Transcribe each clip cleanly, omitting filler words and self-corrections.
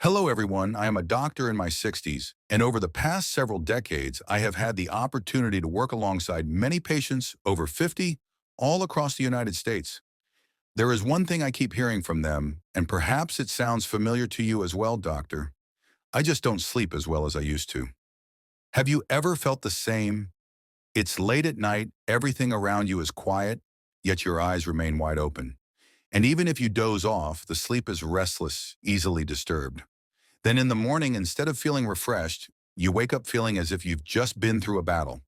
Hello, everyone. I am a doctor in my 60s, and over the past several decades, I have had the opportunity to work alongside many patients over 50 all across the United States. There is one thing I keep hearing from them, and perhaps it sounds familiar to you as well, doctor. I just don't sleep as well as I used to. Have you ever felt the same? It's late at night, everything around you is quiet, yet your eyes remain wide open. And even if you doze off, the sleep is restless, easily disturbed. Then in the morning, instead of feeling refreshed, you wake up feeling as if you've just been through a battle.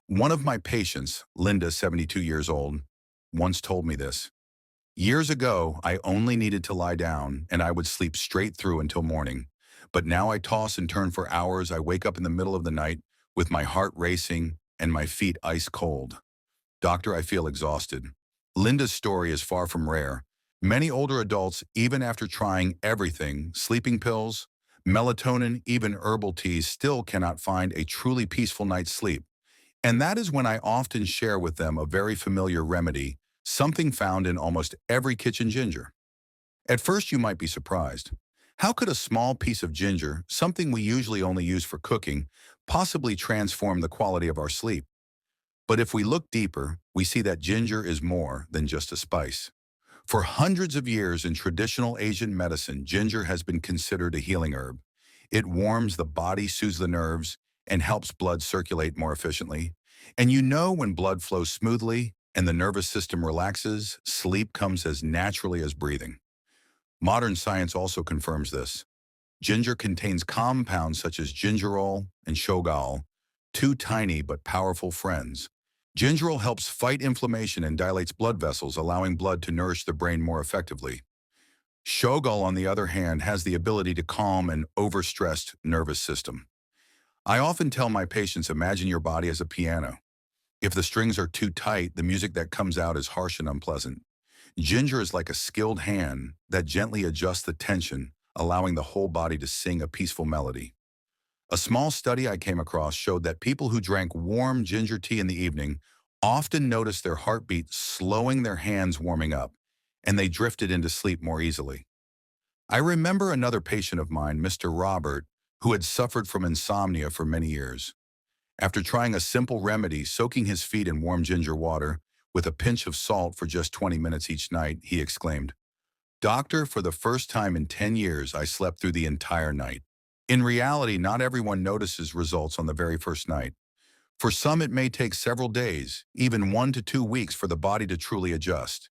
One of my patients, Linda, 72 years old, once told me this. Years ago, I only needed to lie down and I would sleep straight through until morning. But now I toss and turn for hours. I wake up in the middle of the night with my heart racing and my feet ice cold. Doctor, I feel exhausted. Linda's story is far from rare. Many older adults, even after trying everything, sleeping pills, melatonin, even herbal teas, still cannot find a truly peaceful night's sleep. And that is when I often share with them a very familiar remedy, something found in almost every kitchen ginger. At first, you might be surprised. How could a small piece of ginger, something we usually only use for cooking, possibly transform the quality of our sleep? But if we look deeper, we see that ginger is more than just a spice. For hundreds of years in traditional Asian medicine, ginger has been considered a healing herb. It warms the body, soothes the nerves, and helps blood circulate more efficiently. And you know when blood flows smoothly and the nervous system relaxes, sleep comes as naturally as breathing. Modern science also confirms this. Ginger contains compounds such as gingerol and shogal, two tiny but powerful friends. Gingerol helps fight inflammation and dilates blood vessels, allowing blood to nourish the brain more effectively. Shogal, on the other hand, has the ability to calm an overstressed nervous system. I often tell my patients, imagine your body as a piano. If the strings are too tight, the music that comes out is harsh and unpleasant. Ginger is like a skilled hand that gently adjusts the tension, allowing the whole body to sing a peaceful melody. A small study I came across showed that people who drank warm ginger tea in the evening often noticed their heartbeat slowing, their hands warming up, and they drifted into sleep more easily. I remember another patient of mine, Mr. Robert, who had suffered from insomnia for many years. After trying a simple remedy, soaking his feet in warm ginger water with a pinch of salt for just 20 minutes each night, he exclaimed, "Doctor, for the first time in 10 years, I slept through the entire night." In reality, not everyone notices results on the very first night. For some, it may take several days, even 1 to 2 weeks for the body to truly adjust.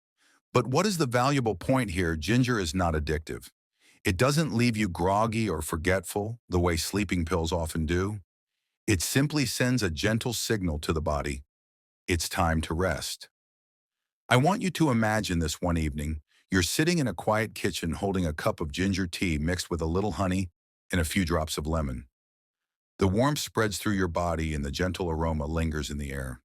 But what is the valuable point here? Ginger is not addictive. It doesn't leave you groggy or forgetful the way sleeping pills often do. It simply sends a gentle signal to the body. It's time to rest. I want you to imagine this one evening. You're sitting in a quiet kitchen holding a cup of ginger tea mixed with a little honey and a few drops of lemon. The warmth spreads through your body and the gentle aroma lingers in the air.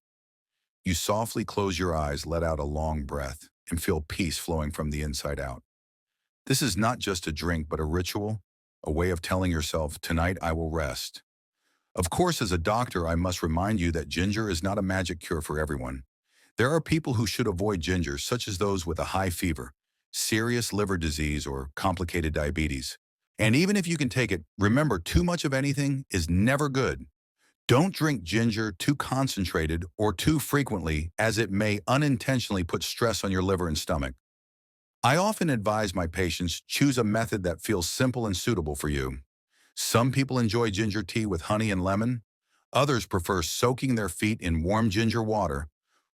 You softly close your eyes, let out a long breath, and feel peace flowing from the inside out. This is not just a drink, but a ritual, a way of telling yourself, tonight I will rest. Of course, as a doctor, I must remind you that ginger is not a magic cure for everyone. There are people who should avoid ginger, such as those with a high fever, serious liver disease, or complicated diabetes. And even if you can take it, remember, too much of anything is never good. Don't drink ginger too concentrated or too frequently, as it may unintentionally put stress on your liver and stomach. I often advise my patients, choose a method that feels simple and suitable for you. Some people enjoy ginger tea with honey and lemon. Others prefer soaking their feet in warm ginger water,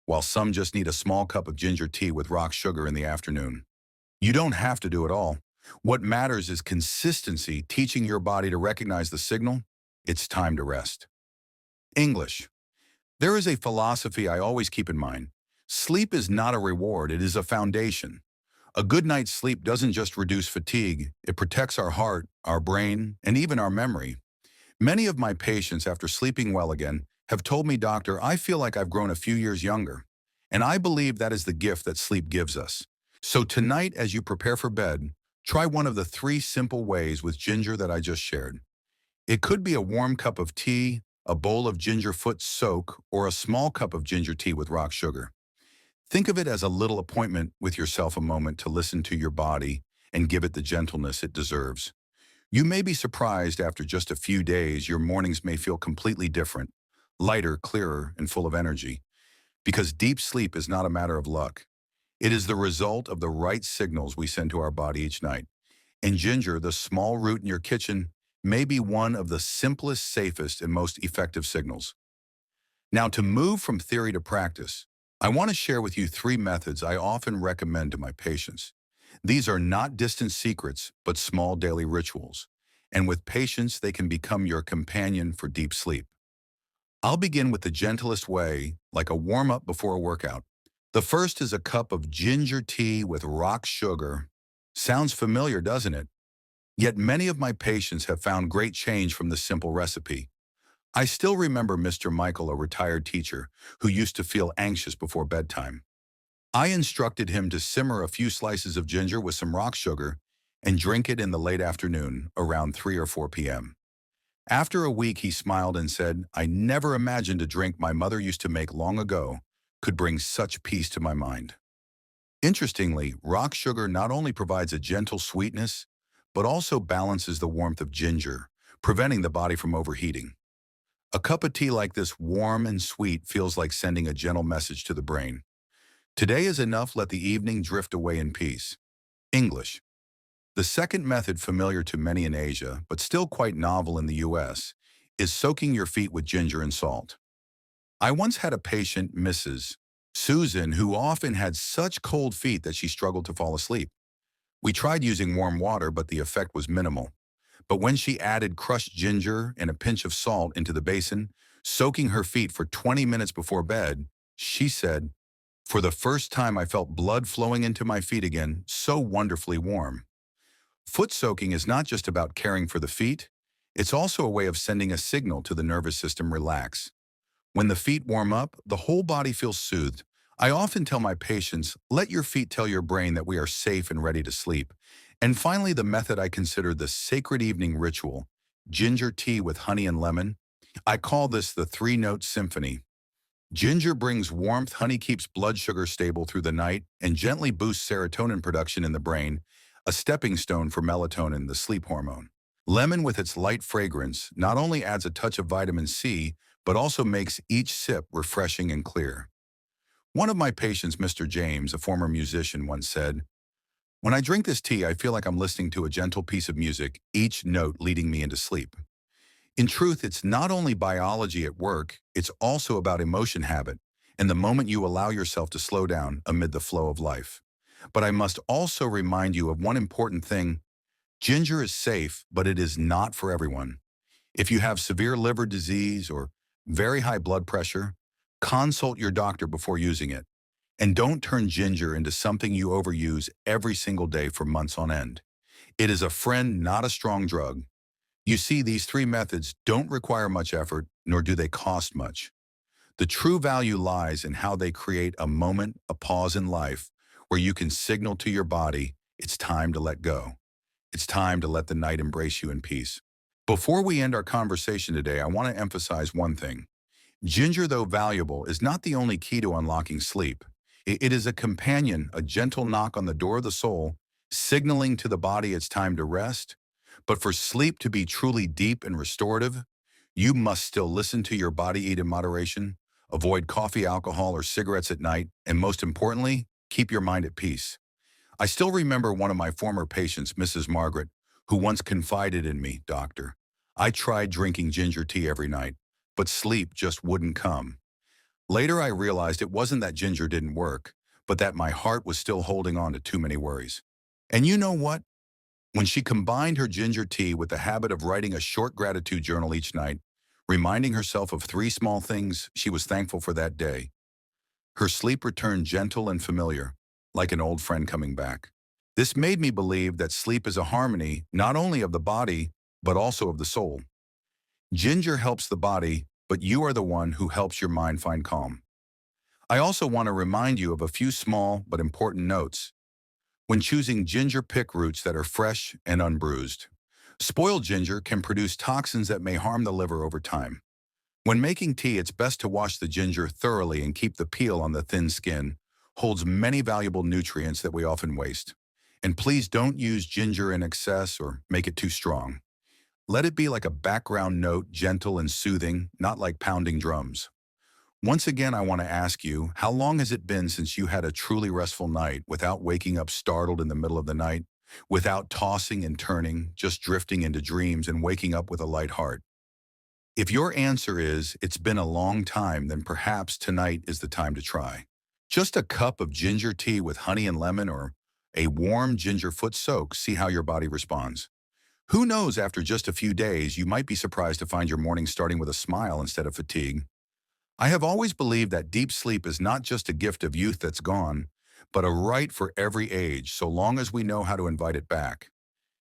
while some just need a small cup of ginger tea with rock sugar in the afternoon. You don't have to do it all. What matters is consistency, teaching your body to recognize the signal. It's time to rest. English. There is a philosophy I always keep in mind. Sleep is not a reward, it is a foundation. A good night's sleep doesn't just reduce fatigue, it protects our heart, our brain, and even our memory. Many of my patients, after sleeping well again, have told me, Doctor, I feel like I've grown a few years younger. And I believe that is the gift that sleep gives us. So tonight, as you prepare for bed, try one of the 3 simple ways with ginger that I just shared. It could be a warm cup of tea, a bowl of ginger foot soak, or a small cup of ginger tea with rock sugar. Think of it as a little appointment with yourself, a moment to listen to your body and give it the gentleness it deserves. You may be surprised after just a few days, your mornings may feel completely different, lighter, clearer, and full of energy, because deep sleep is not a matter of luck. It is the result of the right signals we send to our body each night. And ginger, the small root in your kitchen, may be one of the simplest, safest, and most effective signals. Now, to move from theory to practice, I want to share with you three methods I often recommend to my patients. These are not distant secrets, but small daily rituals. And with patience, they can become your companion for deep sleep. I'll begin with the gentlest way, like a warm-up before a workout. The first is a cup of ginger tea with rock sugar. Sounds familiar, doesn't it? Yet many of my patients have found great change from this simple recipe. I still remember Mr. Michael, a retired teacher, who used to feel anxious before bedtime. I instructed him to simmer a few slices of ginger with some rock sugar and drink it in the late afternoon, around 3 or 4 p.m. After a week, he smiled and said, "I never imagined a drink my mother used to make long ago could bring such peace to my mind." Interestingly, rock sugar not only provides a gentle sweetness, but also balances the warmth of ginger, preventing the body from overheating. A cup of tea like this, warm and sweet, feels like sending a gentle message to the brain. Today is enough, let the evening drift away in peace. English. The second method, familiar to many in Asia, but still quite novel in the US, is soaking your feet with ginger and salt. I once had a patient, Mrs. Susan, who often had such cold feet that she struggled to fall asleep. We tried using warm water, but the effect was minimal. But when she added crushed ginger and a pinch of salt into the basin, soaking her feet for 20 minutes before bed, she said, "For the first time I felt blood flowing into my feet again, so wonderfully warm." Foot soaking is not just about caring for the feet, it's also a way of sending a signal to the nervous system: relax. When the feet warm up, the whole body feels soothed. I often tell my patients, let your feet tell your brain that we are safe and ready to sleep. And finally, the method I consider the sacred evening ritual: ginger tea with honey and lemon. I call this the three-note symphony. Ginger brings warmth, honey keeps blood sugar stable through the night, and gently boosts serotonin production in the brain, a stepping stone for melatonin, the sleep hormone. Lemon, with its light fragrance, not only adds a touch of vitamin C, but also makes each sip refreshing and clear. One of my patients, Mr. James, a former musician, once said, "When I drink this tea, I feel like I'm listening to a gentle piece of music, each note leading me into sleep." In truth, it's not only biology at work, it's also about emotion habit and the moment you allow yourself to slow down amid the flow of life. But I must also remind you of one important thing: ginger is safe, but it is not for everyone. If you have severe liver disease or very high blood pressure, consult your doctor before using it. And don't turn ginger into something you overuse every single day for months on end. It is a friend, not a strong drug. You see, these three methods don't require much effort, nor do they cost much. The true value lies in how they create a moment, a pause in life, where you can signal to your body, it's time to let go. It's time to let the night embrace you in peace. Before we end our conversation today, I want to emphasize one thing. Ginger, though valuable, is not the only key to unlocking sleep. It is a companion, a gentle knock on the door of the soul, signaling to the body it's time to rest. But for sleep to be truly deep and restorative, you must still listen to your body, eat in moderation, avoid coffee, alcohol, or cigarettes at night, and most importantly, keep your mind at peace. I still remember one of my former patients, Mrs. Margaret, who once confided in me, "Doctor, I tried drinking ginger tea every night, but sleep just wouldn't come." Later, I realized it wasn't that ginger didn't work, but that my heart was still holding on to too many worries. And you know what? When she combined her ginger tea with the habit of writing a short gratitude journal each night, reminding herself of three small things she was thankful for that day, her sleep returned gentle and familiar, like an old friend coming back. This made me believe that sleep is a harmony not only of the body, but also of the soul. Ginger helps the body, but you are the one who helps your mind find calm. I also want to remind you of a few small but important notes. When choosing ginger, pick roots that are fresh and unbruised. Spoiled ginger can produce toxins that may harm the liver over time. When making tea, it's best to wash the ginger thoroughly and keep the peel on the thin skin. Holds many valuable nutrients that we often waste. And please don't use ginger in excess or make it too strong. Let it be like a background note, gentle and soothing, not like pounding drums. Once again, I want to ask you, how long has it been since you had a truly restful night without waking up startled in the middle of the night, without tossing and turning, just drifting into dreams and waking up with a light heart? If your answer is, it's been a long time, then perhaps tonight is the time to try. Just a cup of ginger tea with honey and lemon or a warm ginger foot soak, see how your body responds. Who knows, after just a few days, you might be surprised to find your morning starting with a smile instead of fatigue. I have always believed that deep sleep is not just a gift of youth that's gone, but a right for every age, so long as we know how to invite it back.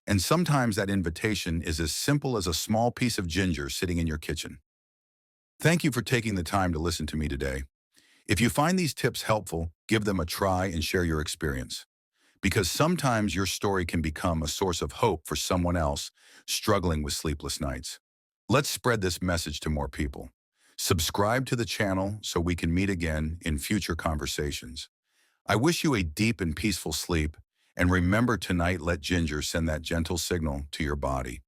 And sometimes that invitation is as simple as a small piece of ginger sitting in your kitchen. Thank you for taking the time to listen to me today. If you find these tips helpful, give them a try and share your experience. Because sometimes your story can become a source of hope for someone else struggling with sleepless nights. Let's spread this message to more people. Subscribe to the channel so we can meet again in future conversations. I wish you a deep and peaceful sleep, and remember tonight, let ginger send that gentle signal to your body.